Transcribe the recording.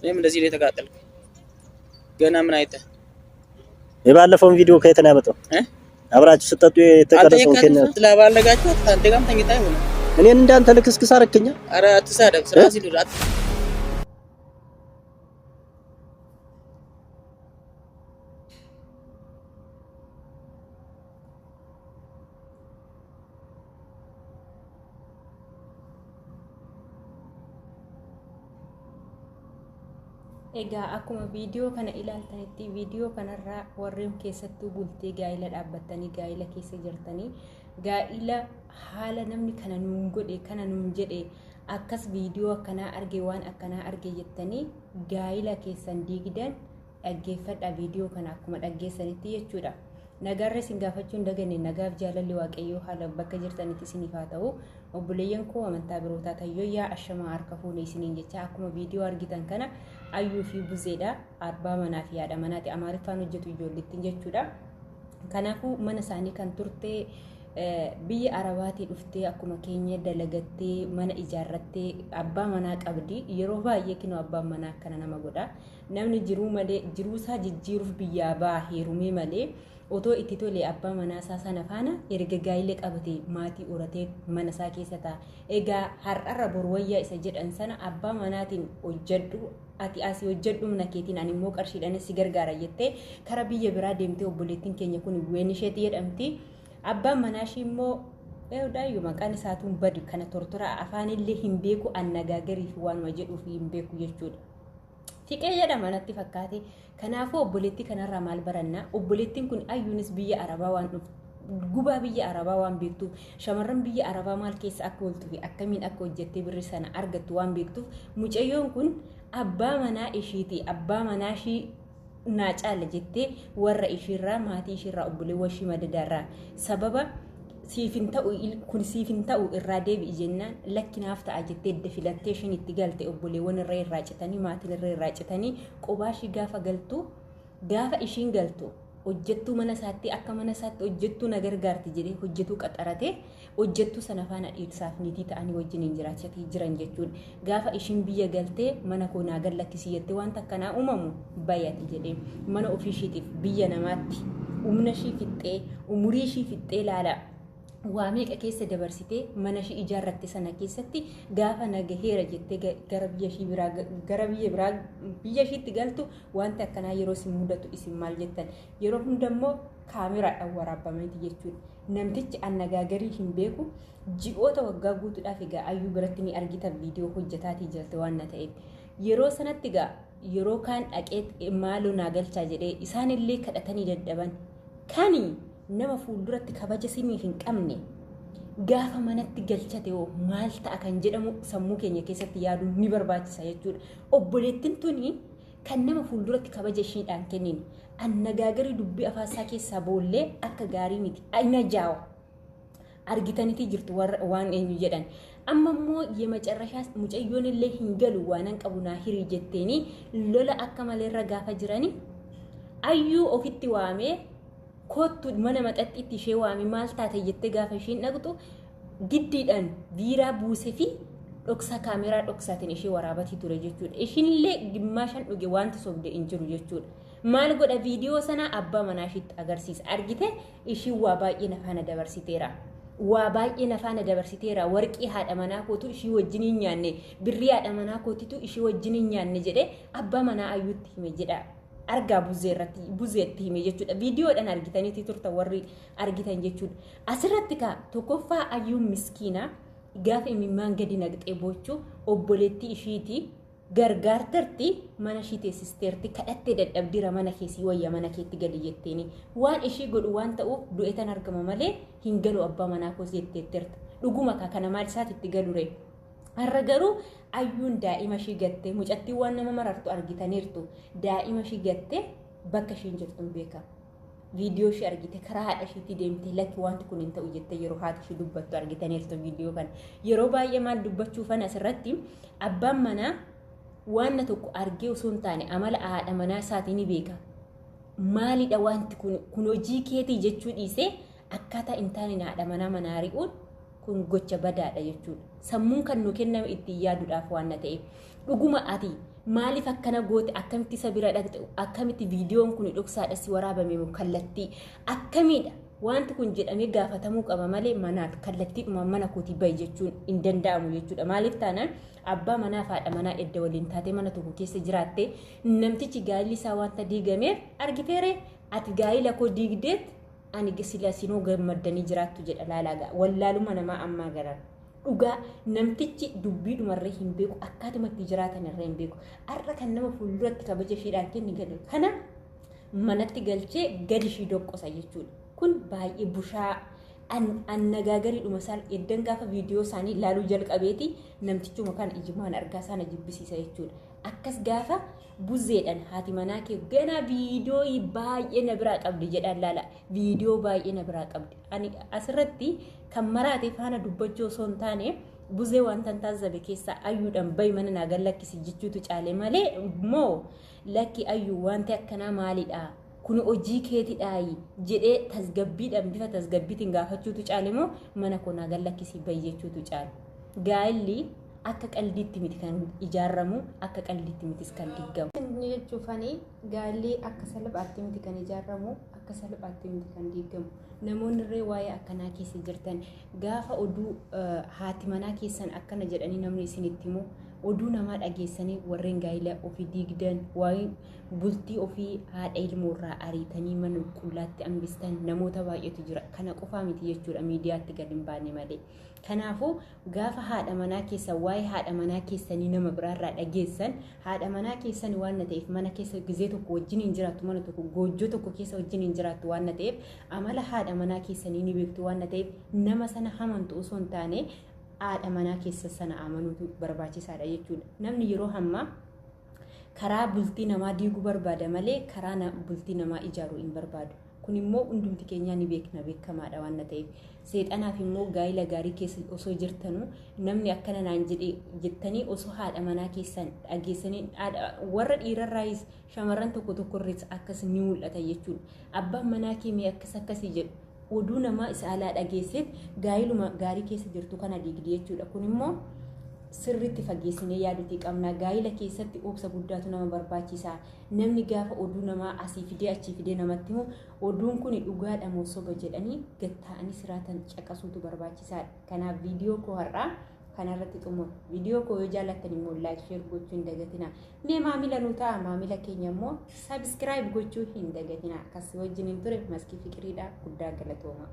እኔም እንደዚህ ላይ ተቃጠልኩ። ገና ምን አይተህ የባለፈውን ቪዲዮ ከየት ነው ያመጣው? አብራችሁ ስትጠጡ የተቀረጸው ከነ ስለባለጋችሁ አንተ ጋርም ተኝታ ይሆናል። እኔን እንዳንተ ልክስክስ አረከኛ። ኧረ አትሳደብ። ስራ ሲሉት Egaa akkuma viidiyoo kana ilaaltanitti viidiyoo kanarraa warreen keessattuu bultee gaa'ila dhaabbattanii gaa'ila keessa jirtanii gaa'ila haala namni kana nuun godhe kana nuun jedhe akkas viidiyoo akkanaa arge waan akkanaa arge jettanii gaa'ila keessan diigdan dhaggeeffadha viidiyoo kana akkuma dhaggeessanitti jechuudha. Nagarre isin gaafachuun daganne nagaaf jaalalli waaqayyoo haala bakka jirtanitti isiniif haa ta'u obboleeyyan koo amantaa birootaa tayyoo yaa ashamaa harka fuune isiniin jecha akkuma viidiyoo argitan kana ayyuu fi buzeedha arbaa manaa fi haadha manaati amaariffaan hojjetu ijoollettiin jechuudha. Kanaafuu mana isaanii kan turte biyya arabaatii dhuftee akkuma keenya dalagattee mana ijaarrattee abbaa manaa qabdi yeroo baay'ee kinoo abbaan manaa akkana nama godha namni jiruu malee jiruusaa jijjiiruuf biyyaa baa heerumee malee otoo itti tole abbaa manaa isaa sana faana erga gaa'ila qabate maatii uratee mana isaa keessa ta'a. Egaa har'arra borwayyaa isa jedhan sana abbaa manaatiin hojjedhu ati asii hojjedhu mana keetiin ani immoo qarshiidhaan si gargaara jettee kara biyya biraa deemtee obboleettiin keenya kun ween isheetii jedhamti. Abbaan manaa ishii immoo daayyuu maqaan isaatuun badu kana tortora afaanillee hin beeku annagaagariif waanuma jedhuuf hin beeku jechuudha. Fiqee jedhama natti fakkaate. Kanaafuu obboleettii kanarraa maal baranna? Obboleettiin kun ayyuunis biyya arabaa waan gubaa biyya arabaa waan beektuuf shamarran biyya arabaa maal keessa akka ooltuu fi akkamiin akka hojjettee birri sana argattu waan beektuuf mucayyoon kun abbaa manaa ishiiti. Abbaa manaa ishii naa caala jettee warra ishiirraa maatii ishiirraa obboleewwan ishii madadaarraa sababa siifin ta'u kun siifin ta'u irraa deebi'i jennaan lakkinaaf ta'a jettee edda filattee ishiin itti galte obboleewwan irraa citanii maatiin irraa citanii qobaa ishii gaafa ishiin galtu hojjettuu mana isaatti akka mana isaatti hojjettuu na gargaarti jedhee hojjettuu qaxaratee hojjettuu sana faana dhiirsaaf niitii ta'anii wajjin jiraachatii jiran jechuudha. Gaafa ishiin biyya galtee mana koo naa gallakkisii jettee wanta akkanaa uumamu baay'ati jedhee mana ofii ishiitiif biyya namaatti humna ishii fixxee umurii ishii fixxee laala. Waa meeqa keessa dabarsitee mana ishii ijaarratte sana keessatti gaafa nagaheera jettee gara biyya ishiitti galtu wanti akkanaa yeroo isin mudatu isin maal jettan yeroo hundammoo kaameraadhaan waraabamaniiti jechuudha. Namtichi annagaagarii hin beeku ji'oota waggaa guutuudhaaf egaa ayyuu biratti ni argitan viidiyoo hojjetaatii jirte waan ta'eef yeroo sanatti egaa yeroo kaan dhaqee maaloo naa galchaa jedhee isaanillee kadhatanii dadhaban kanii nama fuulduratti kabaja siniif hin qabne gaafa manatti galchate maal ta'a kan jedhamu sammuu keenya keessatti yaaduun ni barbaachisa jechuudha. Obboleettiin tuni kan nama fuulduratti kabaja ishiidhaan kennin annagaagarii dubbii afaasaa keessaa boollee akka gaarii miti ayna jaawa argitaniiti jirtu waan eenyu jedhan amma immoo የመጨረሻ mucayyoon illee hin galu waanan qabu naa hirii jetteeni lola akka maleerra gaafa jirani ayyuu ofitti waamee kootu mana maxaxxiitti ishee waami maal taate jettee gaafa ishiin dhaqxu giddiidhaan biiraa buusee fi dhoksa kaameraa dhoksaatiin ishee waraabatii ture jechuudha. Ishiinillee gimmaashan dhuge wanti sobde hin jiru jechuudha. Maal godha viidiyoo sana abbaa manaa ishiitti agarsiisa argite ishiin waa baay'ee nafaana dabarsiteera. Waa baay'ee nafaana dabarsiteera warqii haadha manaa kootu ishii wajjin hin nyaanne birrii haadha manaa kootitu ishii wajjin hin nyaanne jedhee abbaa manaa ayyuutti hime jedha. Argaa buzeetti hime jechuudha. Viidiyoodhaan argitaniiti turta warri argitan jechuudha. Asirratti ka tokkoffaa ayyuun miskiina gaafa imimmaan gadi naqxee bochuu obboleettii ishiiti gargaartarti mana ishii teessisteerti kadhattee dadhabdira mana keessii wayya mana keetti gadi jetteeni waan ishii godhu waan ta'uuf du'eetan argama malee hin galu abbaa manaa koos jetteetterta. Dhuguma kana maal isaatitti galure. Har'a garuu ayyuun daa'ima ishii gattee mucattii waan nama marartu argitaniirtu daa'ima ishii gattee bakka ishiin jirtu hin beekamu. Viidiyoo ishii argite karaa haadha ishiitti deemtee lakki wanti kun hin ta'u jettee yeroo haati ishii dubbattu argitaniirtu viidiyoo kana. Yeroo baay'ee maal dubbachuufan asirratti abbaan manaa waan tokko argee osoo hin taane amala haadha manaa isaatii ni beeka. Maalidha wanti kun hojii keetii jechuu dhiisee akkaataa hin taane haadha manaa manaari'uun kun gocha badaadha jechuudha. Sammuun kan nu kenname ittiin yaaduudhaaf waan ta'eef dhuguma ati maaliif akkana goote akkamitti sabira dhaqxe akkamitti viidiyoon kun dhoksaadha si waraabame kallattii akkamiidha wanti kun jedhamee gaafatamuu qaba malee manaan kallattiidhuma mana kootii bahi jechuun hin danda'amu jechuudha maaliif taanaan abbaa manaa fi haadha manaa edda waliin taatee mana tokko keessa jiraatte namtichi gaa'illi isaa wanta diigameef argiteere ati gaa'ila koo diigdeet ani sila sinoo gammaddanii jiraattu jedha laalaagaa wallaaluma namaa ammaa garan dhugaa namtichi dubbii dhumarree hin beeku akkaatumatti jiraatan irra hin beeku har'a kan nama fuulduratti kabaja fiidhaan kenni gadi kana manatti galchee gadi fi doqqosa jechuudha kun baay'ee bushaa annagaagarii dhuma isaan eddan gaafa viidiyoo isaanii ilaaluu jalqabeeti namtichuma kan ijimaan argaa sana jibbisiisa jechuudha akkas gaafa buzeedhaan haati manaa kee gana viidiyoo baay'ee na biraa qabdi jedhaan laala viidiyoo baay'ee na biraa qabdi ani asirratti kan maraate faana dubbachuu osoo hin taane buzee wanta taasisabe keessaa ayyuudhaan bayi mana naa gallakkisi jechuutu caale malee moo lakki ayyuu wanti akkanaa maalidha kun hojii keetidhaayi jedhee tasgabbiidhaan bifa tasgabbiitiin gaafachuutu caale moo mana koo naa gallakkisi bayi jechuutu caale gaa'illi akka qaldiitti miti kan ijaaramu akka qaldiitti mitis kan diigamu jechuufani gaa'illi akka salphaatti miti kan ijaaramu akka salphaatti miti kan diigamu namoonni irree waa'ee akkanaa keessa jirtan gaafa oduu haati manaa keessan akkana jedhanii namni isinitti himu oduu namaa dhageessanii warreen gaa'ila ofii diigdan waa'ee bultii ofii haadha ilmoorraa ariitanii mana qullaatti hambistan namoota baay'eetu jira kana qofaa miti jechuudha miidiyaatti gad hin baane malee kanaafuu gaafa haadha manaa keessan waa'ee haadha manaa keessanii nama biraarraa dhageessan haadha manaa keessan waan ta'eef mana keessa gizee tokko wajjin hin jiraattu mana tokko goojjoo tokko keessa wajjin hin jiraattu waan ta'eef amala haadha manaa keessanii ni beektu waan ta'eef nama sana hamantu osoo hin taane haadha manaa keessa sana amanuutu barbaachisaadha jechuudha namni yeroo hammaa karaa bultii namaa diiguu barbaada malee karaa bultii namaa ijaaruu hin barbaadu kun immoo hundumti keenya ni beekna beekamaadha waan ta'eef seexanaaf immoo gaa'ila gaarii keessa osoo jirtanuu namni akkana naan jettanii osoo haadha manaa keessan dhageessanii warra dhiirarraayis shamarran tokko tokkorrees akkas ni mul'ata jechuudha abbaan manaa keemee akkasii jedhu oduu namaa isa alaa dhageesseet gaa'iluma gaarii keessa jirtu kana diigdi jechuudha kun immoo sirriitti fageessinee yaadutii qabna gaa'ila keessatti obsa guddaatu nama barbaachisaa namni gaafa oduu namaa asii fidee achii fidee namatti himu oduun kun dhugaadha moo soba jedhanii gatta'anii siraatan caqasuutu barbaachisaadha kanaaf viidiyoo koo har'aa kanarratti xumura viidiyoo koo yoo jaallattan immoo laayik sheer gochuu hin dagatina mee maamila nu ta'a maamila keenya immoo sabiskiraayib gochuu hin dagatina akkasii wajjin hin ture maskii fiqiriidha guddaa galatooma